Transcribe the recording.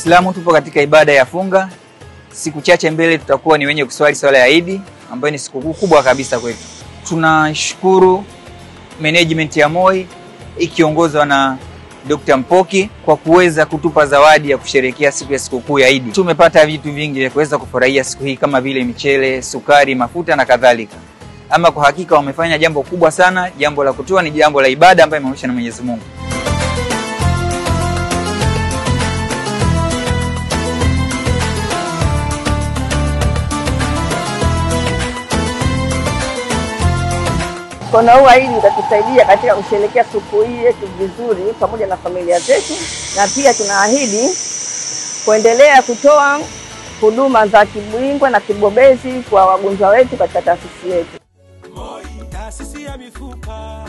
Waislamu tupo katika ibada ya funga. Siku chache mbele tutakuwa ni wenye kuswali swala ya Eid, ambayo ni sikukuu kubwa kabisa kwetu. Tunashukuru management ya MOI ikiongozwa na Dr. Mpoki kwa kuweza kutupa zawadi ya kusherehekea siku ya sikukuu ya Eid. Tumepata vitu vingi vya kuweza kufurahia siku hii kama vile michele, sukari, mafuta na kadhalika. Ama kwa hakika wamefanya jambo kubwa sana. Jambo la kutoa ni jambo la ibada ambayo imeonyeshwa na Mwenyezi Mungu. Mkono huu wa Eid utatusaidia katika kusherehekea siku hii yetu vizuri pamoja na familia zetu, na pia tunaahidi kuendelea kutoa huduma za kibingwa na kibobezi kwa wagonjwa wetu katika taasisi yetu. MOI, taasisi ya mifupa.